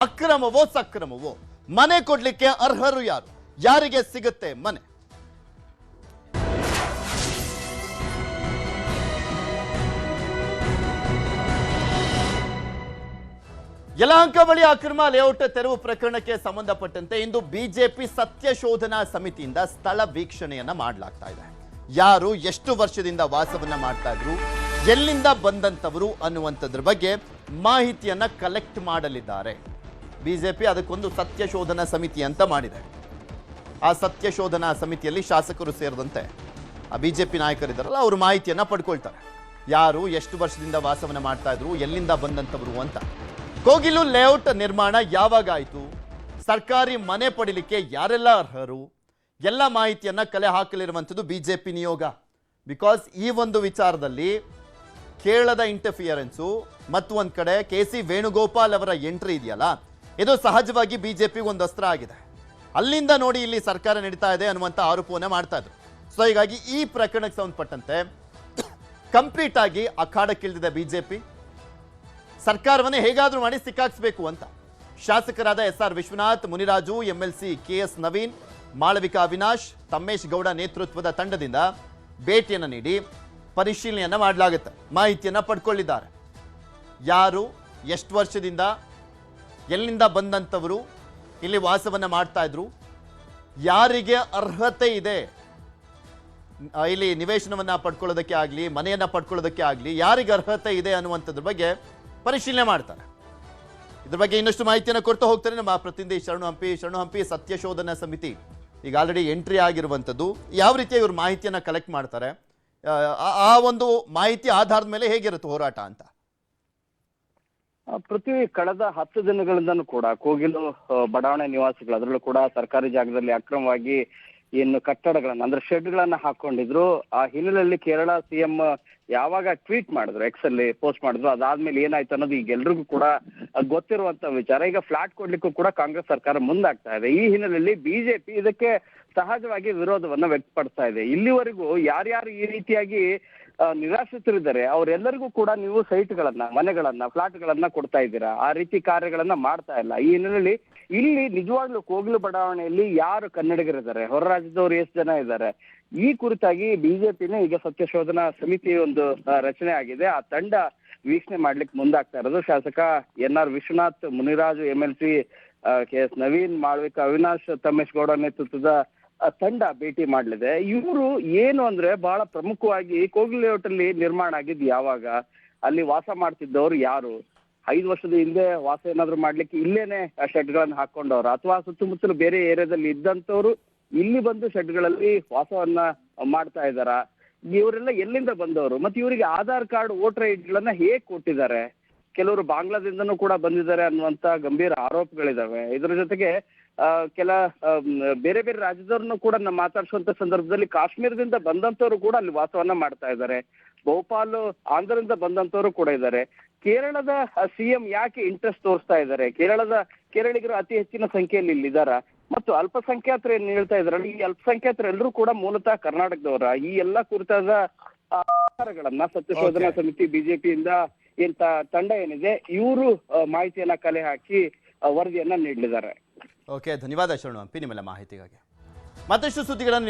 ಅಕ್ರಮವೋ ಸಕ್ರಮವೋ ಮನೆ ಕೊಡ್ಲಿಕ್ಕೆ ಅರ್ಹರು ಯಾರು? ಯಾರಿಗೆ ಸಿಗುತ್ತೆ ಮನೆ? ಯಲಹಂಕ ಬಳಿ ಅಕ್ರಮ ಲೇಔಟ್ ತೆರವು ಪ್ರಕರಣಕ್ಕೆ ಸಂಬಂಧಪಟ್ಟಂತೆ ಇಂದು ಬಿಜೆಪಿ ಸತ್ಯಶೋಧನಾ ಸಮಿತಿಯಿಂದ ಸ್ಥಳ ವೀಕ್ಷಣೆಯನ್ನ ಮಾಡಲಾಗ್ತಾ ಇದೆ. ಯಾರು ಎಷ್ಟು ವರ್ಷದಿಂದ ವಾಸವನ್ನ ಮಾಡ್ತಾ ಇದ್ರು, ಎಲ್ಲಿಂದ ಬಂದಂತವರು ಅನ್ನುವಂಥದ್ರ ಬಗ್ಗೆ ಮಾಹಿತಿಯನ್ನ ಕಲೆಕ್ಟ್ ಮಾಡಲಿದ್ದಾರೆ. ಬಿಜೆಪಿ ಅದಕ್ಕೊಂದು ಸತ್ಯಶೋಧನಾ ಸಮಿತಿ ಅಂತ ಮಾಡಿದೆ. ಆ ಸತ್ಯಶೋಧನಾ ಸಮಿತಿಯಲ್ಲಿ ಶಾಸಕರು ಸೇರಿದಂತೆ ಆ ಬಿಜೆಪಿ ನಾಯಕರಿದ್ದಾರಲ್ಲ, ಅವರು ಮಾಹಿತಿಯನ್ನ ಪಡ್ಕೊಳ್ತಾರೆ. ಯಾರು ಎಷ್ಟು ವರ್ಷದಿಂದ ವಾಸವನ್ನ ಮಾಡ್ತಾ ಇದ್ರು, ಎಲ್ಲಿಂದ ಬಂದಂತವರು ಅಂತ. ಕೋಗಿಲು ಲೇಔಟ್ ನಿರ್ಮಾಣ ಯಾವಾಗ ಆಯಿತು, ಸರ್ಕಾರಿ ಮನೆ ಪಡಿಲಿಕ್ಕೆ ಯಾರೆಲ್ಲ ಅರ್ಹರು, ಎಲ್ಲ ಮಾಹಿತಿಯನ್ನ ಕಲೆ ಹಾಕಲಿರುವಂಥದ್ದು ಬಿಜೆಪಿ ನಿಯೋಗ. ಬಿಕಾಸ್ ಈ ಒಂದು ವಿಚಾರದಲ್ಲಿ ಕೇರಳದ ಇಂಟರ್ಫಿಯರೆನ್ಸು ಮತ್ತು ಒಂದ್ ಕಡೆ ಕೆ.ಸಿ. ವೇಣುಗೋಪಾಲ್ ಅವರ ಎಂಟ್ರಿ ಇದೆಯಲ್ಲ, ಇದು ಸಹಜವಾಗಿ ಬಿಜೆಪಿಗೆ ಒಂದು ಅಸ್ತ್ರ ಆಗಿದೆ. ಅಲ್ಲಿಂದ ನೋಡಿ ಇಲ್ಲಿ ಸರ್ಕಾರ ನಡೀತಾ ಇದೆ ಅನ್ನುವಂಥ ಆರೋಪವನ್ನ ಮಾಡ್ತಾ ಇದ್ರು. ಸೊ ಹೀಗಾಗಿ ಈ ಪ್ರಕರಣಕ್ಕೆ ಸಂಬಂಧಪಟ್ಟಂತೆ ಕಂಪ್ಲೀಟ್ ಆಗಿ ಅಖಾಡಕ್ಕಿಳಿದಿದೆ ಬಿಜೆಪಿ. ಸರ್ಕಾರವನ್ನೇ ಹೇಗಾದ್ರೂ ಮಾಡಿ ಸಿಕ್ಕಾಕ್ಸ್ಬೇಕು ಅಂತ ಶಾಸಕರಾದ S R. Vishwanath, Muniraju, MLC K S. Naveen, Malavika Avinash, Thammesh Gowda ನೇತೃತ್ವದ ತಂಡದಿಂದ ಭೇಟಿಯನ್ನು ನೀಡಿ ಪರಿಶೀಲನೆಯನ್ನ ಮಾಡಲಾಗುತ್ತೆ. ಮಾಹಿತಿಯನ್ನ ಪಡ್ಕೊಳ್ಳಿದ್ದಾರೆ. ಯಾರು ಎಷ್ಟು ವರ್ಷದಿಂದ ಎಲ್ಲಿಂದ ಬಂದಂಥವರು ಇಲ್ಲಿ ವಾಸವನ್ನ ಮಾಡ್ತಾ ಇದ್ರು, ಯಾರಿಗೆ ಅರ್ಹತೆ ಇದೆ ಇಲ್ಲಿ ನಿವೇಶನವನ್ನ ಪಡ್ಕೊಳ್ಳೋದಕ್ಕೆ ಆಗಲಿ, ಮನೆಯನ್ನ ಪಡ್ಕೊಳ್ಳೋದಕ್ಕೆ ಆಗಲಿ, ಯಾರಿಗೆ ಅರ್ಹತೆ ಇದೆ ಅನ್ನುವಂಥದ್ರ ಬಗ್ಗೆ ಪರಿಶೀಲನೆ ಮಾಡ್ತಾರೆ. ಇದ್ರ ಬಗ್ಗೆ ಇನ್ನಷ್ಟು ಮಾಹಿತಿಯನ್ನು ಕೊಡ್ತಾ ಹೋಗ್ತಾರೆ ನಮ್ಮ ಪ್ರತಿನಿಧಿ ಶರಣು ಹಂಪಿ. ಸತ್ಯಶೋಧನಾ ಸಮಿತಿ ಈಗ ಆಲ್ರೆಡಿ ಎಂಟ್ರಿ ಆಗಿರುವಂಥದ್ದು. ಯಾವ ರೀತಿಯ ಇವರು ಮಾಹಿತಿಯನ್ನು ಕಲೆಕ್ಟ್ ಮಾಡ್ತಾರೆ, ಆ ಒಂದು ಮಾಹಿತಿ ಆಧಾರದ ಮೇಲೆ ಹೇಗಿರುತ್ತೆ ಹೋರಾಟ ಅಂತ? ಪೃಥ್ವಿ, ಕಳೆದ 10 ದಿನಗಳಿಂದನೂ ಕೂಡ ಕೋಗಿಲು ಬಡಾವಣೆ ನಿವಾಸಿಗಳು, ಅದರಲ್ಲೂ ಕೂಡ ಸರ್ಕಾರಿ ಜಾಗದಲ್ಲಿ ಅಕ್ರಮವಾಗಿ ಏನು ಕಟ್ಟಡಗಳನ್ನ ಅಂದ್ರೆ ಶೆಡ್ಗಳನ್ನ ಹಾಕೊಂಡಿದ್ರು. ಆ ಹಿನ್ನೆಲೆಯಲ್ಲಿ ಕೇರಳ ಸಿಎಂ ಯಾವಾಗ ಟ್ವೀಟ್ ಮಾಡಿದ್ರು, ಎಕ್ಸ್ ಅಲ್ಲಿ ಪೋಸ್ಟ್ ಮಾಡಿದ್ರು, ಅದಾದ್ಮೇಲೆ ಏನಾಯ್ತು ಅನ್ನೋದು ಈಗ ಎಲ್ರಿಗೂ ಕೂಡ ಗೊತ್ತಿರುವಂತ ವಿಚಾರ. ಈಗ ಫ್ಲಾಟ್ ಕೊಡ್ಲಿಕ್ಕೂ ಕೂಡ ಕಾಂಗ್ರೆಸ್ ಸರ್ಕಾರ ಮುಂದಾಗ್ತಾ ಇದೆ. ಈ ಹಿನ್ನೆಲೆಯಲ್ಲಿ ಬಿಜೆಪಿ ಇದಕ್ಕೆ ಸಹಜವಾಗಿ ವಿರೋಧವನ್ನ ವ್ಯಕ್ತಪಡಿಸ್ತಾ ಇದೆ. ಇಲ್ಲಿವರೆಗೂ ಯಾರ್ಯಾರು ಈ ರೀತಿಯಾಗಿ ನಿರಾಶ್ರಿತರಿದ್ದಾರೆ ಅವರೆಲ್ಲರಿಗೂ ಕೂಡ ನೀವು ಸೈಟ್ಗಳನ್ನ, ಮನೆಗಳನ್ನ, ಫ್ಲಾಟ್ಗಳನ್ನ ಕೊಡ್ತಾ ಇದ್ದೀರಾ, ಆ ರೀತಿ ಕಾರ್ಯಗಳನ್ನ ಮಾಡ್ತಾ ಇಲ್ಲ. ಈ ಹಿನ್ನೆಲೆಯಲ್ಲಿ ಇಲ್ಲಿ ನಿಜವಾಗ್ಲೂ ಕೋಗಿಲು ಬಡಾವಣೆಯಲ್ಲಿ ಯಾರು ಕನ್ನಡಿಗರಿದ್ದಾರೆ, ಹೊರ ರಾಜ್ಯದವರು ಎಷ್ಟು ಜನ ಇದ್ದಾರೆ, ಈ ಕುರಿತಾಗಿ ಬಿಜೆಪಿನೇ ಈಗ ಸತ್ಯಶೋಧನಾ ಸಮಿತಿ ಒಂದು ರಚನೆ ಆಗಿದೆ. ಆ ತಂಡ ವೀಕ್ಷಣೆ ಮಾಡ್ಲಿಕ್ಕೆ ಮುಂದಾಗ್ತಾ ಇರೋದು. ಶಾಸಕ N R. Vishwanath, Muniraju, MLC K S. Naveen, Malavika Avinash, Thammesh Gowda ನೇತೃತ್ವದ ತಂಡ ಭೇಟಿ ಮಾಡಲಿದೆ. ಇವರು ಏನು ಅಂದ್ರೆ ಬಹಳ ಪ್ರಮುಖವಾಗಿ ಕೋಗಿಲು ಲೇಔಟ್ ಅಲ್ಲಿ ನಿರ್ಮಾಣ ಆಗಿದ್ದು ಯಾವಾಗ, ಅಲ್ಲಿ ವಾಸ ಮಾಡ್ತಿದ್ದವ್ರು ಯಾರು, 5 ವರ್ಷದ ಹಿಂದೆ ವಾಸ ಏನಾದ್ರು ಮಾಡ್ಲಿಕ್ಕೆ ಇಲ್ಲೇನೆ ಶೆಡ್ಗಳನ್ನ ಹಾಕೊಂಡವ್ರು, ಅಥವಾ ಸುತ್ತಮುತ್ತಲು ಬೇರೆ ಏರಿಯಾದಲ್ಲಿ ಇದ್ದಂಥವ್ರು ಇಲ್ಲಿ ಬಂದು ಶೆಡ್ಗಳಲ್ಲಿ ವಾಸವನ್ನ ಮಾಡ್ತಾ ಇದ್ದಾರ, ಇವರೆಲ್ಲ ಎಲ್ಲಿಂದ ಬಂದವರು, ಮತ್ತೆ ಇವರಿಗೆ ಆಧಾರ್ ಕಾರ್ಡ್, ವೋಟರ್ ಐಡಿಗಳನ್ನ ಹೇಗ್ ಕೊಟ್ಟಿದ್ದಾರೆ, ಕೆಲವರು ಬಾಂಗ್ಲಾದಿಂದನೂ ಕೂಡ ಬಂದಿದ್ದಾರೆ ಅನ್ನುವಂತ ಗಂಭೀರ ಆರೋಪಗಳಿದಾವೆ. ಇದರ ಜೊತೆಗೆ ಕೆಲ ಬೇರೆ ಬೇರೆ ರಾಜ್ಯದವ್ರನ್ನು ಕೂಡ ಮಾತಾಡ್ಸುವಂತ ಸಂದರ್ಭದಲ್ಲಿ ಕಾಶ್ಮೀರದಿಂದ ಬಂದಂತವ್ರು ಕೂಡ ಅಲ್ಲಿ ವಾಸವನ್ನ ಮಾಡ್ತಾ ಇದ್ದಾರೆ. ಬಹುಪಾಲು ಆಂಧ್ರದಿಂದ ಬಂದಂತವ್ರು ಕೂಡ ಇದ್ದಾರೆ. ಕೇರಳದ ಸಿಎಂ ಯಾಕೆ ಇಂಟ್ರೆಸ್ಟ್ ತೋರಿಸ್ತಾ ಇದ್ದಾರೆ, ಕೇರಳಿಗರು ಅತಿ ಹೆಚ್ಚಿನ ಸಂಖ್ಯೆಯಲ್ಲಿ ಇಲ್ಲಿದ್ದಾರ, ಮತ್ತು ಅಲ್ಪಸಂಖ್ಯಾತರು ಏನ್ ಹೇಳ್ತಾ ಇದಾರಲ್ಲ, ಈ ಅಲ್ಪಸಂಖ್ಯಾತರು ಎಲ್ಲರೂ ಕೂಡ ಮೂಲತಃ ಕರ್ನಾಟಕದವರ. ಈ ಎಲ್ಲಾ ಕುರಿತಾದ ಆಧಾರಗಳನ್ನ ಸತ್ಯಶೋಧನಾ ಸಮಿತಿ ಬಿಜೆಪಿಯಿಂದ ಇಂತ ತಂಡ ಏನಿದೆ ಇವರು ಮಾಹಿತಿಯನ್ನ ಕಲೆ ಹಾಕಿ ವರದಿಯನ್ನ ನೀಡಲಿದ್ದಾರೆ. ಓಕೆ, ಧನ್ಯವಾದ ಶರಣು ಹಂಪಿ ನಿಮ್ಮೆಲ್ಲ ಮಾಹಿತಿಗಾಗಿ. ಮತ್ತಷ್ಟು ಸುದ್ದಿಗಳನ್ನು